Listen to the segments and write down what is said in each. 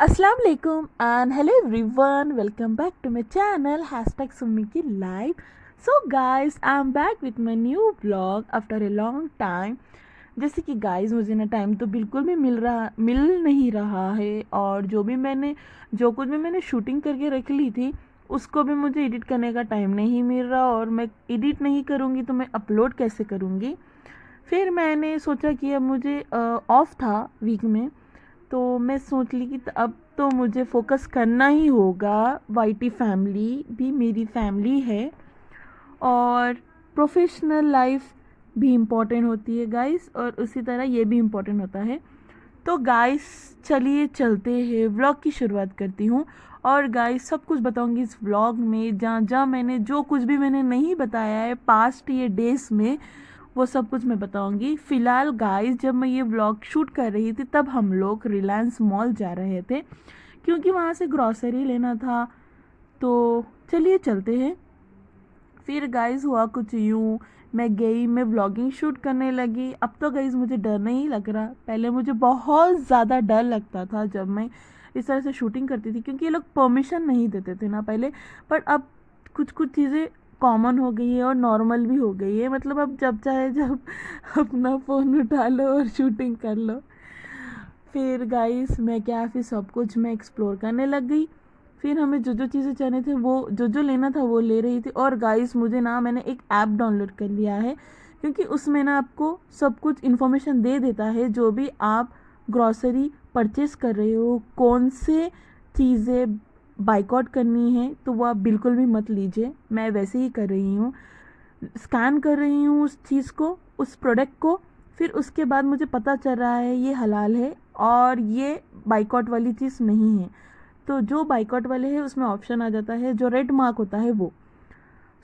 अस्सलाम वालेकुम and hello everyone, welcome back to my channel hashtag Summi की life. So guys, I am back with my new blog after a long time. जैसे कि guys, मुझे ना time तो बिल्कुल भी मिल नहीं रहा है, और जो कुछ भी मैंने शूटिंग करके रख ली थी उसको भी मुझे एडिट करने का टाइम नहीं मिल रहा, और मैं एडिट नहीं करूँगी तो मैं अपलोड कैसे करूँगी। फिर मैंने सोचा कि अब मुझे ऑफ था वीक में, तो मैं सोच ली कि अब तो मुझे फोकस करना ही होगा। वाईटी फैमिली भी मेरी फैमिली है, और प्रोफेशनल लाइफ भी इम्पॉर्टेंट होती है गाइस, और उसी तरह ये भी इम्पॉर्टेंट होता है। तो गाइस चलिए चलते हैं, व्लॉग की शुरुआत करती हूँ। और गाइस सब कुछ बताऊंगी इस व्लॉग में, जहाँ जहाँ मैंने जो कुछ भी मैंने नहीं बताया है पास्ट ये डेज में, वो सब कुछ मैं बताऊंगी। फ़िलहाल गाइस, जब मैं ये व्लॉग शूट कर रही थी तब हम लोग रिलायंस मॉल जा रहे थे, क्योंकि वहाँ से ग्रॉसरी लेना था। तो चलिए चलते हैं। फिर गाइस हुआ कुछ यूँ, मैं व्लॉगिंग शूट करने लगी। अब तो गाइस मुझे डर नहीं लग रहा, पहले मुझे बहुत ज़्यादा डर लगता था जब मैं इस तरह से शूटिंग करती थी, क्योंकि ये लोग परमिशन नहीं देते थे ना पहले। पर अब कुछ कुछ चीज़ें कॉमन हो गई है और नॉर्मल भी हो गई है, मतलब अब जब चाहे जब अपना फ़ोन उठा लो और शूटिंग कर लो। फिर गाइस फिर सब कुछ मैं एक्सप्लोर करने लग गई। फिर हमें जो जो चीज़ें चाहिए थे, वो जो जो लेना था वो ले रही थी। और गाइस मैंने एक ऐप डाउनलोड कर लिया है, क्योंकि उसमें ना आपको सब कुछ इन्फॉर्मेशन दे देता है। जो भी आप ग्रॉसरी परचेस कर रहे हो, कौन से चीज़ें बाइकआउट करनी है, तो वो आप बिल्कुल भी मत लीजिए। मैं वैसे ही कर रही हूँ, स्कैन कर रही हूँ उस चीज़ को, उस प्रोडक्ट को। फिर उसके बाद मुझे पता चल रहा है ये हलाल है और ये बाइकआउट वाली चीज़ नहीं है। तो जो बाइकआउट वाले हैं उसमें ऑप्शन आ जाता है, जो रेड मार्क होता है वो।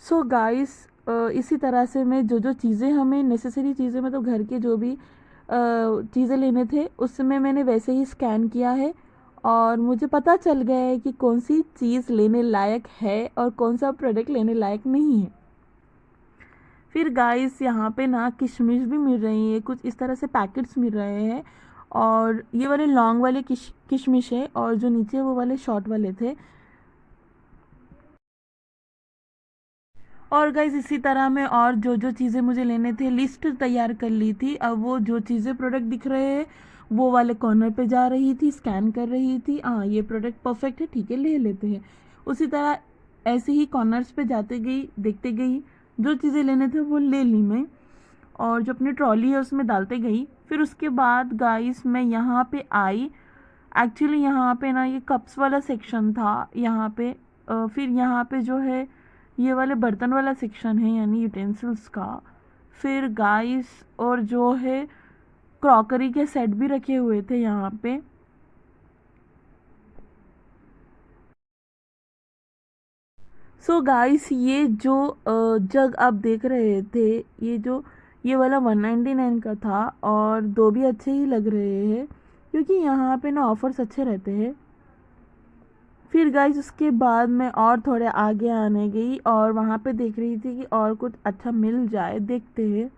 सो गाइस, इसी तरह से मैं जो जो चीज़ें हमें नेसेसरी चीज़ें, मतलब घर के जो भी चीज़ें लेने थे, उसमें मैंने वैसे ही स्कैन किया है, और मुझे पता चल गया है कि कौन सी चीज़ लेने लायक है और कौन सा प्रोडक्ट लेने लायक नहीं है। फिर गाइस यहाँ पे ना किशमिश भी मिल रही है, कुछ इस तरह से पैकेट्स मिल रहे हैं। और ये वाले लॉन्ग वाले किशमिश है, और जो नीचे वो वाले शॉर्ट वाले थे। और गाइस इसी तरह मैं और जो जो चीज़ें मुझे लेने थे लिस्ट तैयार कर ली थी। अब वो जो चीज़ें प्रोडक्ट दिख रहे हैं वो वाले कॉर्नर पे जा रही थी, स्कैन कर रही थी। हाँ, ये प्रोडक्ट परफेक्ट है, ठीक है ले लेते हैं। उसी तरह ऐसे ही कॉर्नर्स पे जाते गई, देखते गई, जो चीज़ें लेने थे वो ले ली मैं, और जो अपनी ट्रॉली है उसमें डालते गई। फिर उसके बाद गाइस मैं यहाँ पे आई। एक्चुअली यहाँ पे ना ये कप्स वाला सेक्शन था यहाँ पे। फिर यहाँ पे जो है ये वाले बर्तन वाला सेक्शन है, यानी यूटेंसिल्स का। फिर गाइस और जो है क्रॉकरी के सेट भी रखे हुए थे यहाँ पे। सो गाइस ये जो जग आप देख रहे थे, ये वाला 199 का था, और दो भी अच्छे ही लग रहे हैं, क्योंकि यहाँ पे ना ऑफर्स अच्छे रहते हैं। फिर गाइस उसके बाद मैं और थोड़े आगे आने गई, और वहाँ पे देख रही थी कि और कुछ अच्छा मिल जाए, देखते हैं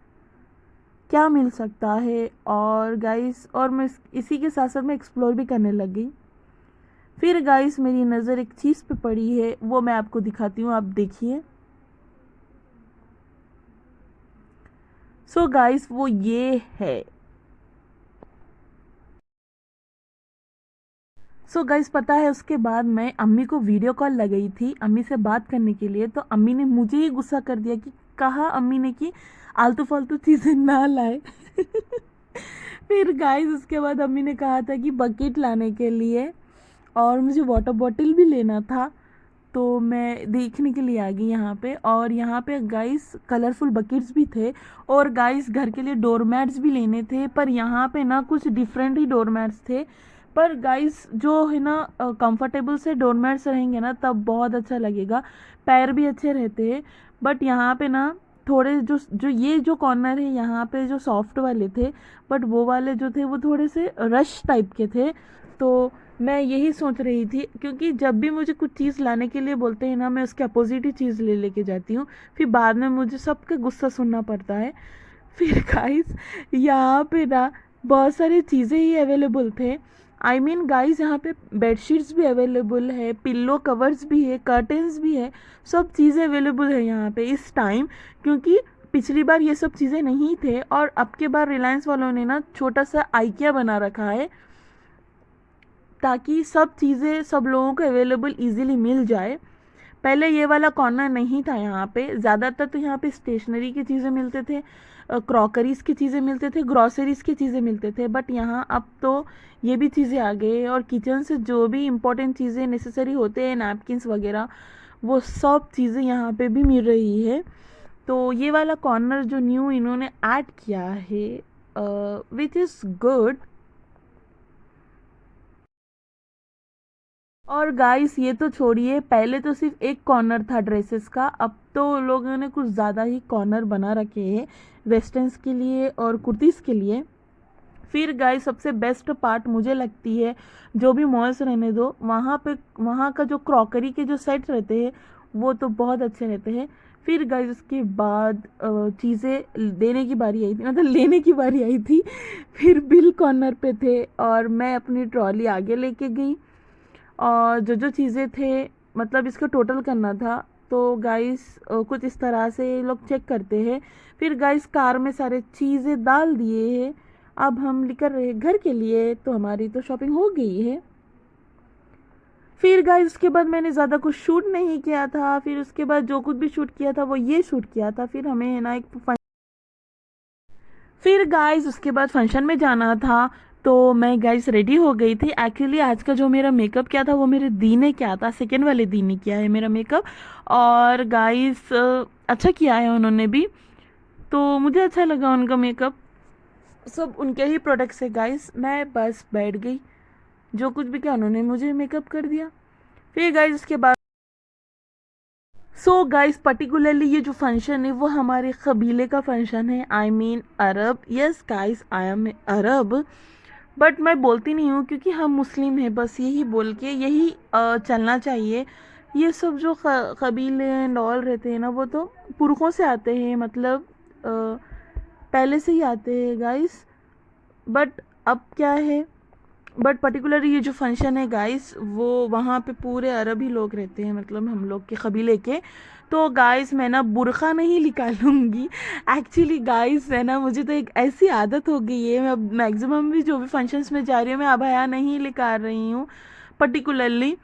क्या मिल सकता है। और गाइस और मैं इसी के साथ साथ मैं एक्सप्लोर भी करने लग गई। फिर गाइस मेरी नज़र एक चीज़ पे पड़ी है, वो मैं आपको दिखाती हूँ, आप देखिए। सो गाइस वो ये है। सो गाइस पता है, उसके बाद मैं अम्मी को वीडियो कॉल लगाई थी अम्मी से बात करने के लिए, तो अम्मी ने मुझे ही गुस्सा कर दिया, कि कहा अम्मी ने कि आलतू फालतू चीज़ें ना लाए। फिर गाइस उसके बाद अम्मी ने कहा था कि बकेट लाने के लिए, और मुझे वाटर बॉटल भी लेना था। तो मैं देखने के लिए आ गई यहाँ पे, और यहाँ पे गाइस कलरफुल बकेट्स भी थे। और गाइस घर के लिए डोरमैट्स भी लेने थे, पर यहाँ पे ना कुछ डिफरेंट ही डोरमैट्स थे। पर गाइस जो है ना कंफर्टेबल से डोरमैट्स रहेंगे ना तब बहुत अच्छा लगेगा, पैर भी अच्छे रहते हैं। बट यहाँ पे ना थोड़े जो जो ये जो कॉर्नर है यहाँ पे जो सॉफ्ट वाले थे, बट वो वाले जो थे वो थोड़े से रश टाइप के थे। तो मैं यही सोच रही थी, क्योंकि जब भी मुझे कुछ चीज़ लाने के लिए बोलते हैं ना, मैं उसके अपोजिट ही चीज़ ले लेके जाती हूँ, फिर बाद में मुझे सबका गुस्सा सुनना पड़ता है। फिर गाइस यहाँ पे ना बहुत सारी चीज़ें ही अवेलेबल थे। आई मीन गाइस यहाँ पे बेडशीट्स भी अवेलेबल है, पिल्लो कवर्स भी है, कर्टन्स भी है, सब चीज़ें अवेलेबल है यहाँ पे इस टाइम, क्योंकि पिछली बार ये सब चीज़ें नहीं थे और अब के बार रिलायंस वालों ने ना छोटा सा आइकिया बना रखा है ताकि सब चीज़ें सब लोगों को अवेलेबल इजीली मिल जाए। पहले ये वाला कॉर्नर नहीं था यहाँ पे, ज़्यादातर तो यहाँ पे स्टेशनरी की चीज़ें मिलते थे, क्रॉकरीज़ की चीज़ें मिलते थे, ग्रॉसरीज़ की चीज़ें मिलते थे, बट यहाँ अब तो ये भी चीज़ें आ गई और किचन से जो भी इम्पोर्टेंट चीज़ें नेसेसरी होते हैं, नैपकिन्स वगैरह, वो सब चीज़ें यहाँ पे भी मिल रही है। तो ये वाला कॉर्नर जो न्यू इन्होंने ऐड किया है विच इज़ गुड। और गाइस ये तो छोड़िए, पहले तो सिर्फ एक कॉर्नर था ड्रेसेस का, अब तो लोगों ने कुछ ज़्यादा ही कॉर्नर बना रखे हैं वेस्टर्न्स के लिए और कुर्तीज़ के लिए। फिर गाइस सबसे बेस्ट पार्ट मुझे लगती है, जो भी मॉल्स रहने दो, वहाँ पे वहाँ का जो क्रॉकरी के जो सेट रहते हैं वो तो बहुत अच्छे रहते हैं। फिर गाइस उसके बाद चीज़ें देने की बारी आई थी, मतलब लेने की बारी आई थी। फिर बिल कॉर्नर पे थे और मैं अपनी ट्रॉली आगे लेके गई और जो जो चीज़ें थे, मतलब इसको टोटल करना था, तो गाइस कुछ इस तरह से ये लोग चेक करते हैं। फिर गाइस कार में सारे चीज़ें डाल दिए हैं, अब हम निकल रहे हैं घर के लिए, तो हमारी तो शॉपिंग हो गई है। फिर गाइस उसके बाद मैंने ज़्यादा कुछ शूट नहीं किया था, फिर उसके बाद जो कुछ भी शूट किया था वो ये शूट किया था। फिर हमें है ना फिर गाइस उसके बाद फंक्शन में जाना था, तो मैं गाइस रेडी हो गई थी। एक्चुअली आज का जो मेरा मेकअप किया था वो मेरे दी ने किया था, सेकेंड वाले दी ने किया है मेरा मेकअप। और गाइस अच्छा किया है उन्होंने भी, तो मुझे अच्छा लगा उनका मेकअप, सब उनके ही प्रोडक्ट्स है गाइस। मैं बस बैठ गई, जो कुछ भी किया उन्होंने मुझे मेकअप कर दिया। फिर गाइस उसके बाद सो गाइस पर्टिकुलरली ये जो फंक्शन है वो हमारे कबीले का फंक्शन है, I mean Arab. Yes guys I M Arab, but मैं बोलती नहीं हूँ क्योंकि हम मुस्लिम हैं, बस यही बोल के यही चलना चाहिए। ये सब जो कबीले एंड ऑल रहते हैं ना, वो तो पुरखों से आते हैं, मतलब पहले से ही आते हैं गाइस। बट अब क्या है, बट पर्टिकुलरली ये जो फंक्शन है गाइस, वो वहाँ पे पूरे अरब ही लोग रहते हैं, मतलब हम लोग के कबीले के। तो गाइस मैं ना बुर्का नहीं निकालूंगी। एक्चुअली गाइस है ना, मुझे तो एक ऐसी आदत हो गई है, मैं अब मैक्सिमम भी जो भी फंक्शंस में जा रही हूँ मैं अबाया नहीं निकाल रही हूँ पर्टिकुलरली।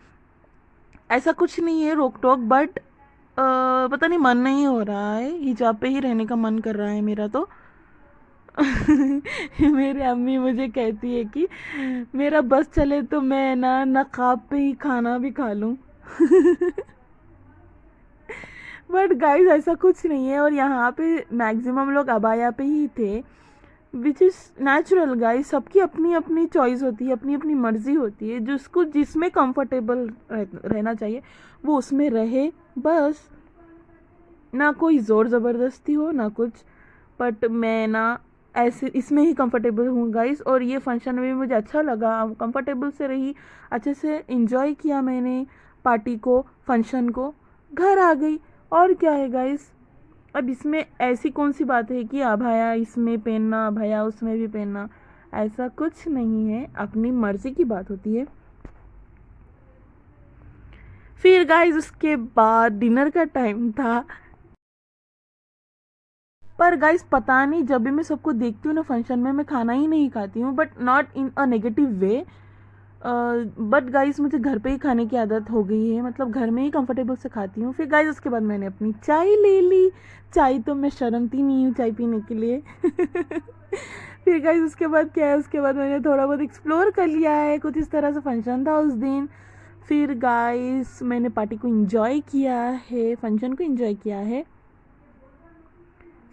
ऐसा कुछ नहीं है रोक टोक, बट पता नहीं मन नहीं हो रहा है, हिजाब पे ही रहने का मन कर रहा है मेरा तो। मेरी अम्मी मुझे कहती है कि मेरा बस चले तो मैं ना नकाब पे ही खाना भी खा लूं। बट गाइस ऐसा कुछ नहीं है, और यहाँ पे मैक्सिमम लोग अबाया पे ही थे, विच इज़ नेचुरल गाइस। सबकी अपनी अपनी चॉइस होती है, अपनी अपनी मर्जी होती है, जिसको जिसमें कंफर्टेबल रहना चाहिए वो उसमें रहे बस, ना कोई ज़ोर ज़बरदस्ती हो ना कुछ। बट मैं ना ऐसे इसमें ही कंफर्टेबल हूँ गाइस, और ये फंक्शन में भी मुझे अच्छा लगा, कंफर्टेबल से रही, अच्छे से इंजॉय किया मैंने पार्टी को, फंक्शन को, घर आ गई। और क्या है गाइस, अब इसमें ऐसी कौन सी बात है कि अभाया इसमें पहनना अभाया उसमें भी पहनना, ऐसा कुछ नहीं है, अपनी मर्जी की बात होती है। फिर गाइस उसके बाद डिनर का टाइम था, पर गाइस पता नहीं जब भी मैं सबको देखती हूँ ना फंक्शन में, मैं खाना ही नहीं खाती हूँ, but not in a negative way. But guys मुझे घर पे ही खाने की आदत हो गई है, मतलब घर में ही कंफर्टेबल से खाती हूँ। फिर गाइस उसके बाद मैंने अपनी चाय ले ली, चाय तो मैं शर्मती नहीं हूँ चाय पीने के लिए। फिर गाइस उसके बाद क्या है, उसके बाद मैंने थोड़ा बहुत एक्सप्लोर कर लिया है, कुछ इस तरह से फंक्शन था उस दिन। फिर गाइस मैंने पार्टी को इंजॉय किया है, फंक्शन को इंजॉय किया है।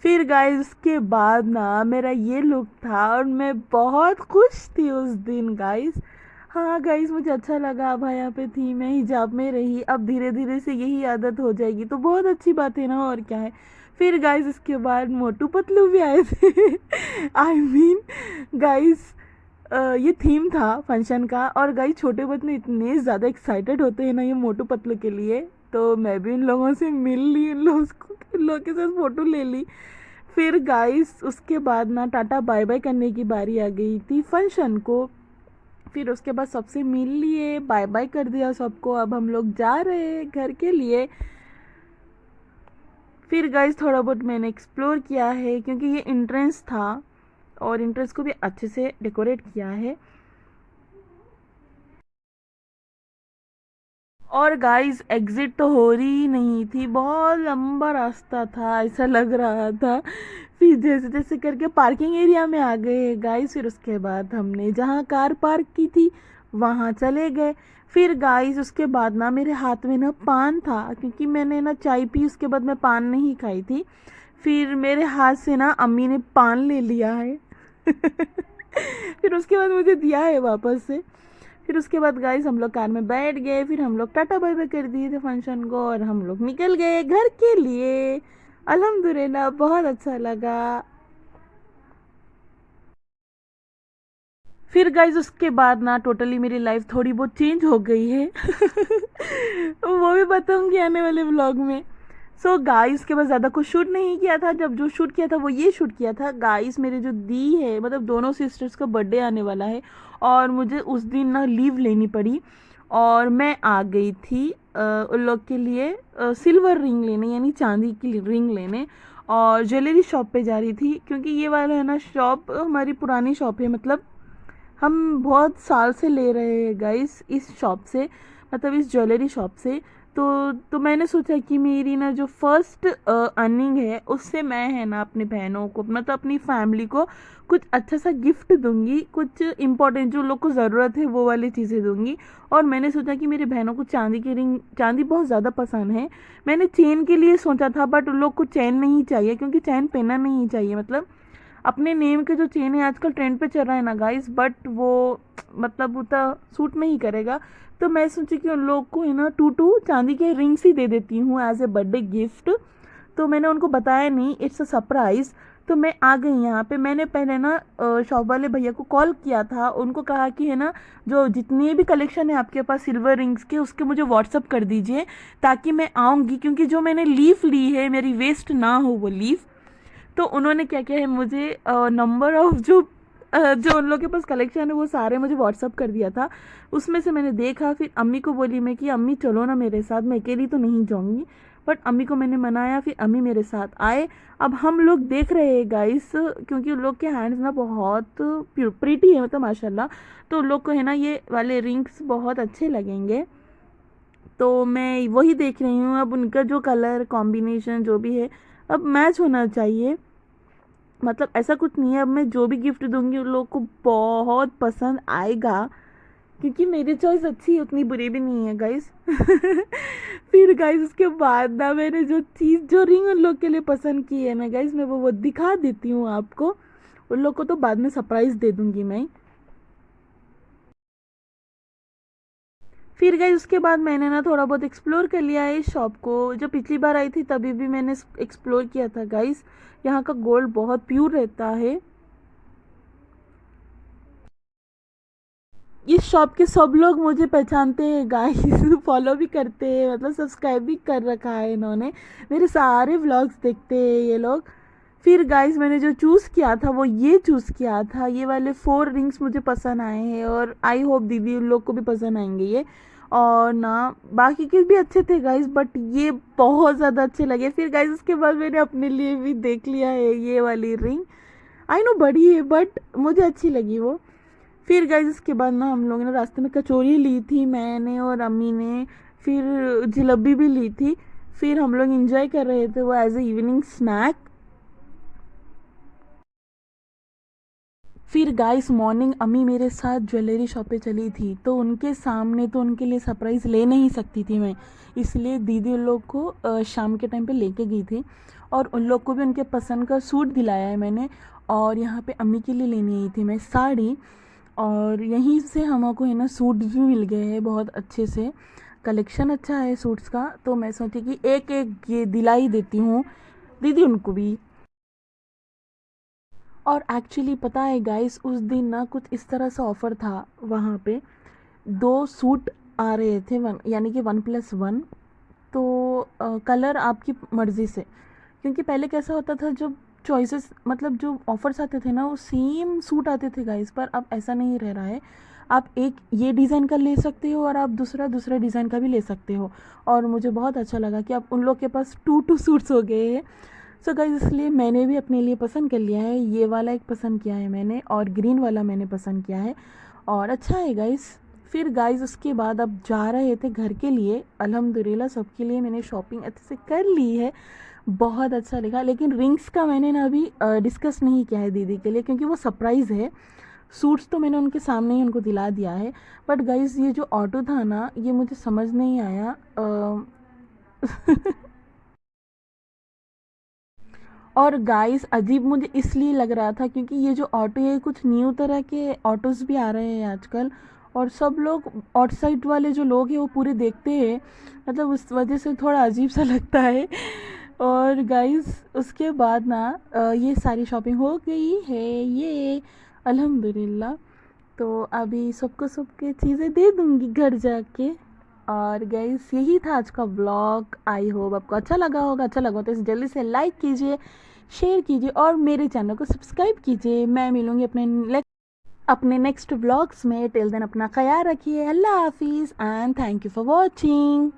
फिर गाइस उसके बाद ना मेरा ये लुक था और मैं बहुत खुश थी उस दिन गाइस। हाँ गाइस मुझे अच्छा लगा, अब यहाँ पे थी मैं, हिजाब में रही, अब धीरे धीरे से यही आदत हो जाएगी तो बहुत अच्छी बात है ना, और क्या है। फिर गाइस इसके बाद मोटू पतलू भी आए थे। आई मीन गाइस ये थीम था फंक्शन का, और गाइस छोटे बच्चे इतने ज़्यादा एक्साइटेड होते हैं ना ये मोटू पतलू के लिए, तो मैं भी इन लोगों से मिल ली, इन लोगों के साथ फ़ोटो ले ली। फिर गाइस उसके बाद ना टाटा बाय बाय करने की बारी आ गई थी फंक्शन को। फिर उसके बाद सबसे मिल लिए, बाय बाय कर दिया सबको। अब हम लोग जा रहे हैं घर के लिए। फिर गाइस थोड़ा बहुत मैंने एक्सप्लोर किया है क्योंकि ये एंट्रेंस था और एंट्रेंस को भी अच्छे से डेकोरेट किया है। और गाइस एग्जिट तो हो रही ही नहीं थी, बहुत लंबा रास्ता था ऐसा लग रहा था। फिर जैसे जैसे करके पार्किंग एरिया में आ गए गाइस। फिर उसके बाद हमने जहाँ कार पार्क की थी वहाँ चले गए। फिर गाइस उसके बाद ना मेरे हाथ में ना पान था, क्योंकि मैंने ना चाय पी उसके बाद मैं पान नहीं खाई थी। फिर मेरे हाथ से ना अम्मी ने पान ले लिया है। फिर उसके बाद मुझे दिया है वापस से। फिर उसके बाद गाइस हम लोग कार में बैठ गए। फिर हम लोग टाटा बाय बाय कर दिए थे फंक्शन को और हम लोग निकल गए घर के लिए। अल्हम्दुलिल्लाह बहुत अच्छा लगा। फिर गाइज उसके बाद ना टोटली मेरी लाइफ थोड़ी बहुत चेंज हो गई है। वो भी बताऊंगी आने वाले व्लॉग में। सो गाइस के बाद ज़्यादा कुछ शूट नहीं किया था। जब जो शूट किया था वो ये शूट किया था गाइस, मेरे जो दी है मतलब दोनों सिस्टर्स का बर्थडे आने वाला है और मुझे उस दिन ना लीव लेनी पड़ी। और मैं आ गई थी उन लोग के लिए सिल्वर रिंग लेने, यानी चांदी की रिंग लेने। और ज्वेलरी शॉप पे जा रही थी क्योंकि ये वाला है ना शॉप हमारी पुरानी शॉप है, मतलब हम बहुत साल से ले रहे हैं गाइस इस शॉप से, मतलब इस ज्वेलरी शॉप से। तो मैंने सोचा कि मेरी ना जो फर्स्ट अर्निंग है उससे मैं है ना अपनी बहनों को मतलब अपनी फैमिली को कुछ अच्छा सा गिफ्ट दूंगी, कुछ इम्पोर्टेंट जो लोग को ज़रूरत है वो वाली चीज़ें दूंगी। और मैंने सोचा कि मेरी बहनों को चांदी की रिंग, चांदी बहुत ज़्यादा पसंद है। मैंने चेन के लिए सोचा था बट उन लोग को चेन नहीं चाहिए क्योंकि चेन पहनना नहीं चाहिए, मतलब अपने नेम के जो चेन है आजकल ट्रेंड पे चल रहा है ना गाइस, बट वो मतलब उतना सूट नहीं करेगा। तो मैं सोची कि उन लोग को है ना टू टू चांदी के रिंग्स ही दे देती हूँ एज ए बर्थडे गिफ्ट। तो मैंने उनको बताया नहीं, इट्स अ सरप्राइज़। तो मैं आ गई यहाँ पे। मैंने पहले ना शॉप वाले भैया को कॉल किया था, उनको कहा कि है ना जो जितनी भी कलेक्शन है आपके पास सिल्वर रिंग्स के उसके मुझे व्हाट्सअप कर दीजिए ताकि मैं आऊँगी, क्योंकि जो मैंने लीफ ली है मेरी वेस्ट ना हो वो लीफ। तो उन्होंने क्या किया है मुझे नंबर ऑफ जो उन लोग के पास कलेक्शन है वो सारे मुझे व्हाट्सअप कर दिया था। उसमें से मैंने देखा, फिर अम्मी को बोली मैं कि अम्मी चलो ना मेरे साथ, मैं अकेली तो नहीं जाऊंगी। बट अम्मी को मैंने मनाया, फिर अम्मी मेरे साथ आए। अब हम लोग देख रहे हैं गाइस क्योंकि उन लोग के हैंड्स ना बहुत प्रीटी है, मतलब माशाल्लाह। तो उन लोग को है ना ये वाले रिंग्स बहुत अच्छे लगेंगे। तो मैं वही देख रही हूँ। अब उनका जो कलर कॉम्बिनेशन जो भी है अब मैच होना चाहिए, मतलब ऐसा कुछ नहीं है। अब मैं जो भी गिफ्ट दूंगी उन लोगों को बहुत पसंद आएगा क्योंकि मेरी चॉइस अच्छी है, उतनी बुरी भी नहीं है गाइस। फिर गाइस उसके बाद ना मैंने जो चीज़ जो रिंग उन लोग के लिए पसंद की है ना गाइस, मैं वो दिखा देती हूँ आपको। उन लोग को तो बाद में सरप्राइज़ दे दूंगी मैं। फिर गई उसके बाद मैंने ना थोड़ा बहुत एक्सप्लोर कर लिया है इस शॉप को। जब पिछली बार आई थी तभी भी मैंने एक्सप्लोर किया था गाइस। यहाँ का गोल्ड बहुत प्योर रहता है। इस शॉप के सब लोग मुझे पहचानते हैं गाइस। फॉलो भी करते हैं, मतलब सब्सक्राइब भी कर रखा है इन्होंने। मेरे सारे व्लॉग्स देखते हैं ये लोग। फिर गाइस मैंने जो चूज़ किया था वो ये चूज़ किया था, ये वाले 4 रिंग्स मुझे पसंद आए हैं और आई होप दीदी उन लोग को भी पसंद आएंगे ये। और ना बाकी के भी अच्छे थे गाइस बट ये बहुत ज़्यादा अच्छे लगे। फिर गाइस उसके बाद मैंने अपने लिए भी देख लिया है ये वाली रिंग। आई नो बड़ी है बट मुझे अच्छी लगी वो। फिर गाइस इसके बाद ना हम लोगों ने रास्ते में कचौरी ली थी मैंने और अम्मी ने, फिर जलेबी भी ली थी। फिर हम लोग इंजॉय कर रहे थे वो एज ए इवनिंग स्नैक। फिर गाइस मॉर्निंग अम्मी मेरे साथ ज्वेलरी शॉप पे चली थी तो उनके सामने तो उनके लिए सरप्राइज़ ले नहीं सकती थी मैं, इसलिए दीदी उन लोग को शाम के टाइम पे लेके गई थी। और उन लोग को भी उनके पसंद का सूट दिलाया है मैंने। और यहाँ पे अम्मी के लिए लेनी आई थी मैं साड़ी। और यहीं से हमको है ना सूट भी मिल गए हैं बहुत अच्छे से। कलेक्शन अच्छा है सूट्स का, तो मैं सोची कि एक एक ये दिला ही देती हूँ दीदी उनको भी। और एक्चुअली पता है गाइस उस दिन ना कुछ इस तरह से ऑफ़र था वहाँ पे, 2 सूट आ रहे थे वन यानी कि 1+1। तो कलर आपकी मर्ज़ी से, क्योंकि पहले कैसा होता था जब चॉइसेस मतलब जो ऑफ़र्स आते थे ना वो सेम सूट आते थे गाइस, पर अब ऐसा नहीं रह रहा है। आप एक ये डिज़ाइन का ले सकते हो और आप दूसरा दूसरा डिज़ाइन का भी ले सकते हो। और मुझे बहुत अच्छा लगा कि अब उन लोग के पास 2 सूट्स हो गए हैं। सो गाइज़ इसलिए मैंने भी अपने लिए पसंद कर लिया है, ये वाला एक पसंद किया है मैंने और ग्रीन वाला मैंने पसंद किया है और अच्छा है गाइज़। फिर गाइज़ उसके बाद अब जा रहे थे घर के लिए, अल्हम्दुलिल्लाह सबके लिए मैंने शॉपिंग अच्छे से कर ली है, बहुत अच्छा लगा। लेकिन रिंग्स का मैंने ना अभी डिस्कस नहीं किया है दीदी के लिए, क्योंकि वो सरप्राइज़ है। सूट्स तो मैंने उनके सामने ही उनको दिला दिया है। बट गाइज़ ये जो ऑटो था ना, ये मुझे समझ नहीं आया और गाइस अजीब मुझे इसलिए लग रहा था क्योंकि ये जो ऑटो है कुछ न्यू तरह के ऑटोज़ भी आ रहे हैं आजकल, और सब लोग आउटसाइड वाले जो लोग हैं वो पूरे देखते हैं, मतलब उस वजह से थोड़ा अजीब सा लगता है। और गाइस उसके बाद ना ये सारी शॉपिंग हो गई है ये, अल्हम्दुलिल्लाह। तो अभी सबको सबके चीज़ें दे दूँगी घर जाके। और गाइस यही था आज का व्लॉग, आई होप आपको अच्छा लगा होगा। अच्छा लगा तो इसे जल्दी से लाइक कीजिए, शेयर कीजिए और मेरे चैनल को सब्सक्राइब कीजिए। मैं मिलूँगी अपने नेक्स्ट व्लॉग्स में। टिल देन अपना ख्याल रखिए। अल्लाह हाफिज़ and thank you for watching.